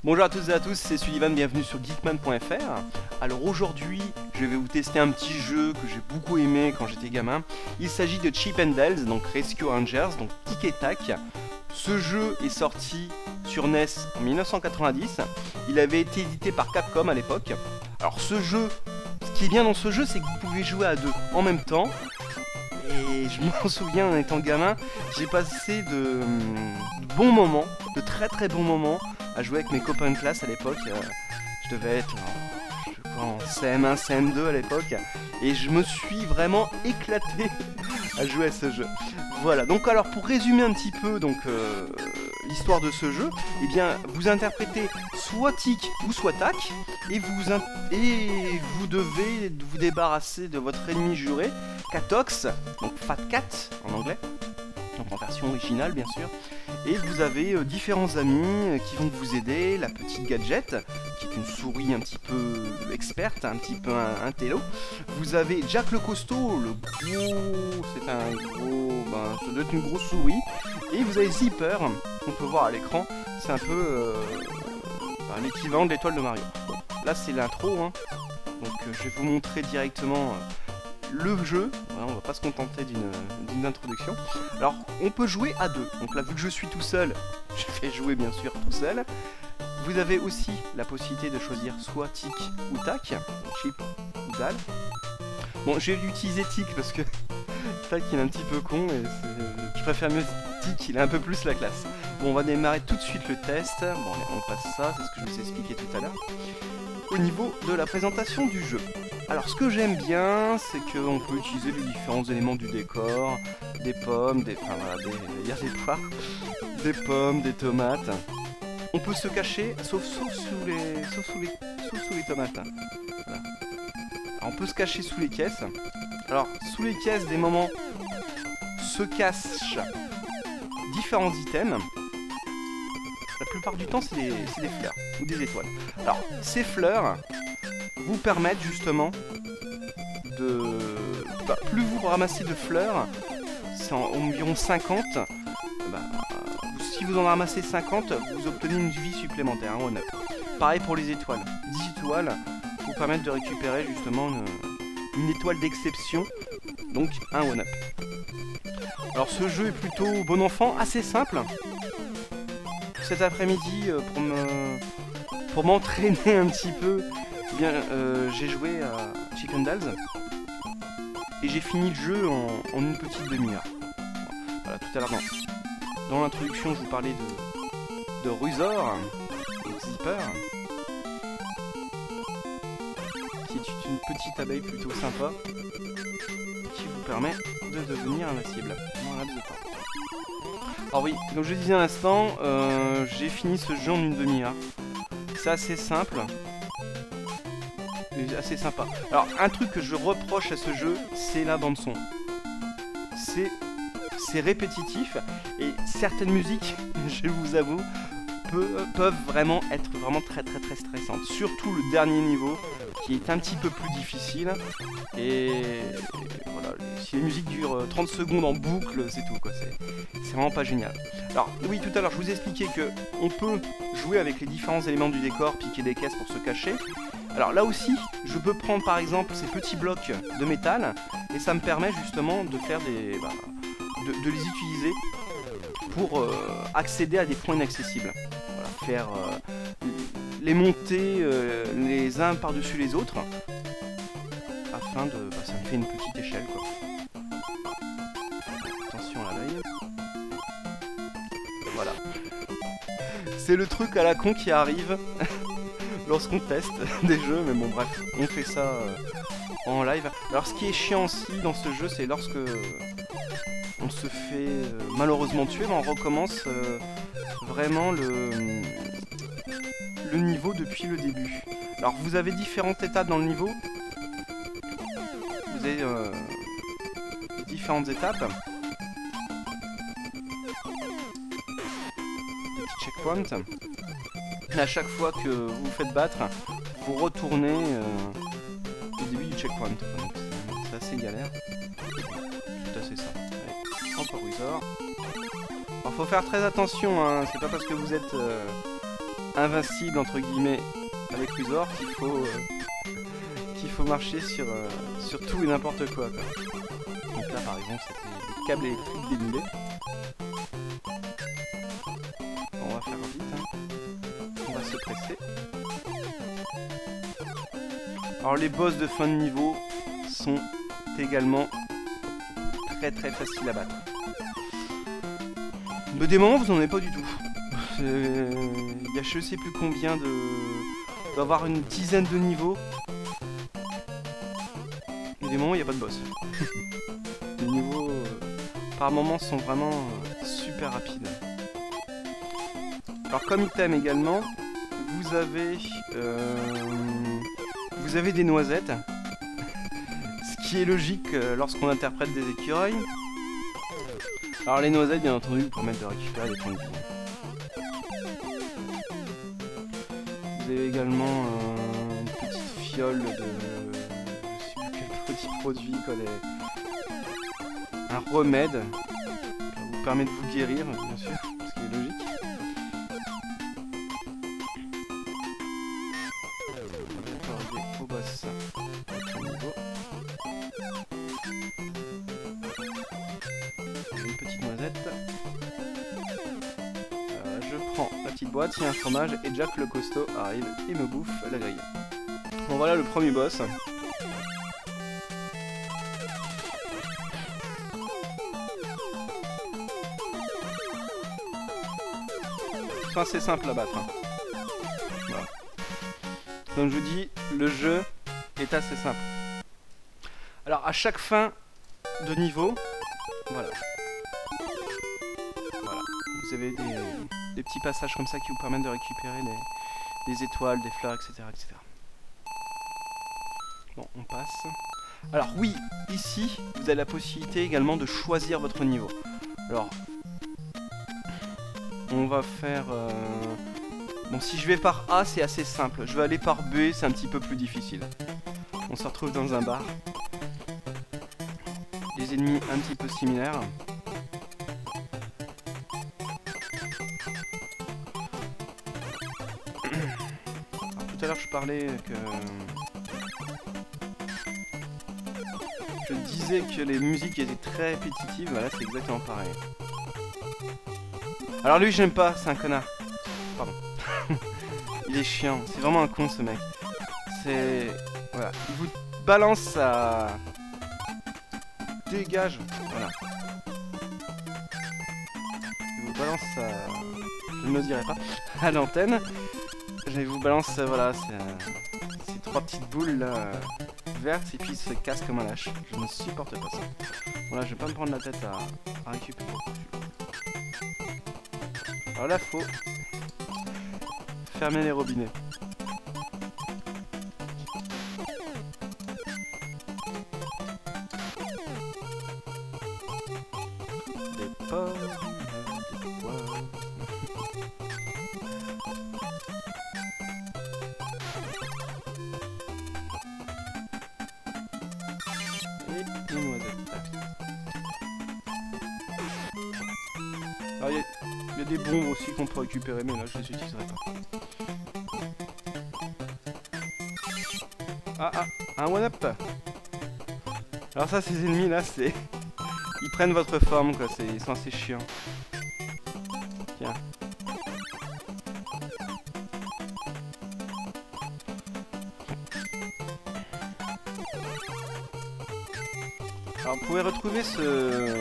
Bonjour à toutes et à tous, c'est Sullivan, bienvenue sur Geekman.fr. Alors aujourd'hui, je vais vous tester un petit jeu que j'ai beaucoup aimé quand j'étais gamin. Il s'agit de Chip 'n Dale, donc Rescue Rangers, donc Tic et Tac. Ce jeu est sorti sur NES en 1990. Il avait été édité par Capcom à l'époque. Alors ce jeu, ce qui est bien dans ce jeu, c'est que vous pouvez jouer à deux en même temps. Et je m'en souviens en étant gamin, j'ai passé de bons moments, de très très bons moments à jouer avec mes copains de classe à l'époque. Je devais être en CM1, CM2 à l'époque. Et je me suis vraiment éclaté à jouer à ce jeu. Voilà, donc alors pour résumer un petit peu l'histoire de ce jeu, eh bien vous interprétez soit Tic ou soit Tac, et vous devez vous débarrasser de votre ennemi juré, Catox, donc Fat Cat en anglais, donc en version originale bien sûr. Et vous avez différents amis qui vont vous aider, la petite Gadget, qui est une souris un petit peu experte, un petit peu un télo. Vous avez Jack le costaud, le gros, c'est un gros, ça doit être une grosse souris. Et vous avez Zipper, qu'on peut voir à l'écran, c'est un peu l'équivalent de l'étoile de Mario. Bon, là c'est l'intro, hein. Donc je vais vous montrer directement le jeu. Voilà, on va pas se contenter d'une introduction. Alors on peut jouer à deux, donc là vu que je suis tout seul, je vais jouer bien sûr tout seul. Vous avez aussi la possibilité de choisir soit Tic ou Tac, donc Chip ou Dale. Bon, je vais utiliser Tic parce que Tac il est un petit peu con et je préfère mieux Tic, il a un peu plus la classe. Bon, on va démarrer tout de suite le test. Bon, on passe ça, c'est ce que je vous ai expliqué tout à l'heure. Au niveau de la présentation du jeu. Alors ce que j'aime bien, c'est qu'on peut utiliser les différents éléments du décor, des pommes, des poires, des pommes, des tomates. On peut se cacher, sauf sous les tomates. Voilà. Alors, on peut se cacher sous les caisses. Alors sous les caisses, des moments se cachent différents items. La plupart du temps, c'est des fleurs ou des étoiles. Alors ces fleurs vous permettent justement de... plus vous ramassez de fleurs, c'est environ 50, si vous en ramassez 50, vous obtenez une vie supplémentaire, un one-up. Pareil pour les étoiles. 10 étoiles vous permettent de récupérer justement une étoile d'exception, donc un one-up. Alors ce jeu est plutôt bon enfant, assez simple. Cet après-midi, pour m'entraîner un petit peu, eh bien, j'ai joué à Chip 'n Dale et j'ai fini le jeu en une petite demi-heure. Voilà, tout à l'heure dans l'introduction, je vous parlais de Rusor, donc Zipper, qui est une petite abeille plutôt sympa, qui vous permet de devenir invincible. On en a besoin. Alors oui, comme je disais à l'instant, j'ai fini ce jeu en une demi-heure. C'est assez simple. Et assez sympa. Alors un truc que je reproche à ce jeu, c'est la bande son. C'est répétitif et certaines musiques, je vous avoue, peuvent vraiment être très stressantes. Surtout le dernier niveau qui est un petit peu plus difficile. Et voilà, si les musiques durent 30 secondes en boucle, c'est tout quoi. C'est vraiment pas génial. Alors oui, tout à l'heure je vous ai expliqué que on peut jouer avec les différents éléments du décor, piquer des caisses pour se cacher. Alors là aussi, je peux prendre par exemple ces petits blocs de métal et ça me permet justement de faire de les utiliser pour accéder à des points inaccessibles. Voilà, faire les monter les uns par-dessus les autres afin de... ça me fait une petite échelle quoi. Attention à l'œil. Voilà. C'est le truc à la con qui arrive lorsqu'on teste des jeux, mais bon bref, on fait ça en live. Alors ce qui est chiant aussi dans ce jeu, c'est lorsque on se fait malheureusement tuer, on recommence vraiment le niveau depuis le début. Alors vous avez différentes étapes dans le niveau. Vous avez différentes étapes. Des petits checkpoints. Et à chaque fois que vous vous faites battre, vous retournez au début du checkpoint. Donc c'est assez galère. C'est assez simple. Allez, encore Rusor. Alors faut faire très attention, hein. C'est pas parce que vous êtes invincible entre guillemets avec Resort, qu'il faut marcher sur tout et n'importe quoi. Donc là par exemple c'était le câble électrique dénudé. On va faire vite, hein. On va se presser. Alors les boss de fin de niveau sont également très faciles à battre. Mais des moments vous n'en avez pas du tout. Il y a je sais plus combien de... Il doit y avoir une dizaine de niveaux. Et des moments il n'y a pas de boss. Les niveaux par moments sont vraiment super rapides. Alors comme item également, vous avez des noisettes. Ce qui est logique lorsqu'on interprète des écureuils. Alors les noisettes bien entendu vous permettent de récupérer des points de vie. Vous avez également une petite fiole de... je sais plus quel petit produit, quoi, un remède qui vous permet de vous guérir, bien sûr, ce qui est logique. On va arriver au boss. Niveau. Une petite noisette. Je prends la petite boîte, il y a un fromage et Jack le costaud arrive et me bouffe la grille. Bon voilà le premier boss. Ils sont assez simples à battre. Hein. Voilà. Comme je vous dis, le jeu est assez simple. Alors à chaque fin de niveau, voilà. Vous avez des petits passages comme ça qui vous permettent de récupérer des étoiles, des fleurs, etc., etc. Bon, on passe. Alors oui, ici, vous avez la possibilité également de choisir votre niveau. Alors, on va faire... Bon, si je vais par A, c'est assez simple. Je vais aller par B, c'est un petit peu plus difficile. On se retrouve dans un bar. Des ennemis un petit peu similaires. Tout à l'heure je parlais que... Je disais que les musiques étaient très répétitives, voilà c'est exactement pareil. Alors lui j'aime pas, c'est un connard. Pardon. Il est chiant, c'est vraiment un con ce mec. C'est... Voilà, il vous balance sa... Dégage, voilà. Il vous balance sa... Je ne le dirai pas. À l'antenne. Je vous balance, voilà, ces trois petites boules là, vertes et puis il se casse comme un lâche. Je ne supporte pas ça. Voilà, je vais pas me prendre la tête à récupérer. Alors là, faut fermer les robinets. Des pommes, des poires. Et une noisette. Alors il y a des bombes aussi qu'on peut récupérer, mais là je les utiliserai pas. Ah, un one-up. Alors ça, ces ennemis là, c'est... Ils prennent votre forme quoi, ils sont assez chiants. Tiens. Alors vous pouvez retrouver ce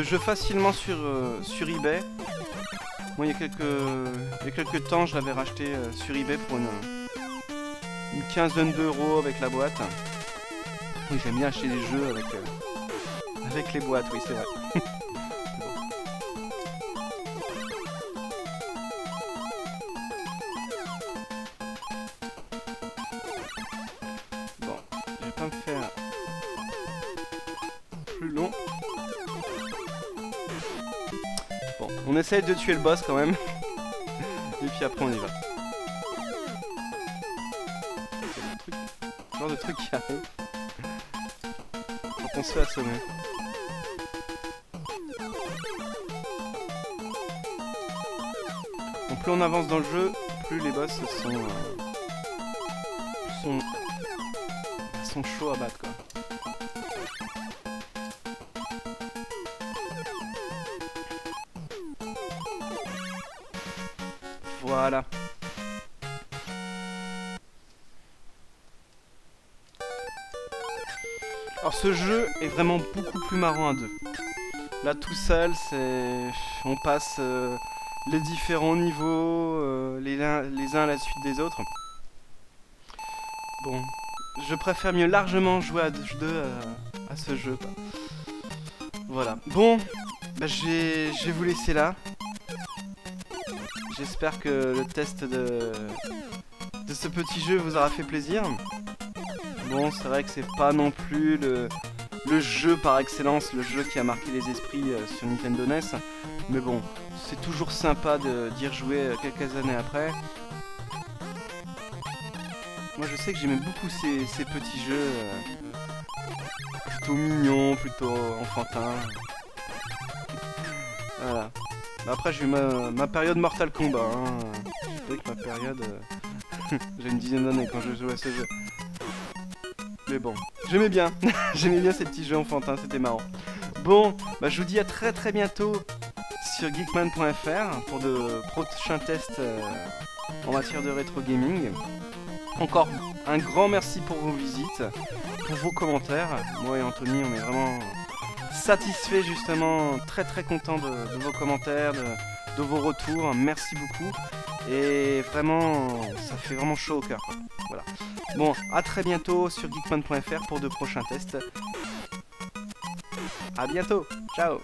jeu facilement sur eBay. Moi il y a quelques temps je l'avais racheté sur eBay pour une quinzaine d'euros avec la boîte. Oui j'aime bien acheter des jeux avec les boîtes, oui c'est vrai. Bon, je vais pas me faire plus long. Bon, on essaye de tuer le boss quand même. Et puis après on y va. Ce genre de truc qui arrive quand on se fait assommer. Donc plus on avance dans le jeu, plus les boss sont chauds à battre quoi. Voilà. Alors ce jeu est vraiment beaucoup plus marrant à deux. Là tout seul, on passe les différents niveaux, les uns à la suite des autres. Bon, je préfère mieux largement jouer à deux à ce jeu quoi. Voilà. Bon, bah, je vais vous laisser là. J'espère que le test de ce petit jeu vous aura fait plaisir. Bon, c'est vrai que c'est pas non plus le jeu par excellence, le jeu qui a marqué les esprits sur Nintendo NES. Mais bon, c'est toujours sympa d'y rejouer quelques années après. Moi je sais que j'aimais beaucoup ces petits jeux plutôt mignons, plutôt enfantins. Voilà. Après j'ai eu ma période Mortal Kombat. Hein. Je sais que ma période... j'ai une dizaine d'années quand je jouais à ce jeu. Mais bon, j'aimais bien. J'aimais bien ces petits jeux enfantins, c'était marrant. Bon, bah, je vous dis à très bientôt sur geekman.fr pour de prochains tests en matière de rétro gaming. Encore un grand merci pour vos visites, pour vos commentaires. Moi et Anthony, on est vraiment satisfaits justement, très contents de vos commentaires, de vos retours. Merci beaucoup. Et vraiment, ça fait vraiment chaud au cœur. Voilà. Bon, à très bientôt sur geekman.fr pour de prochains tests. À bientôt. Ciao.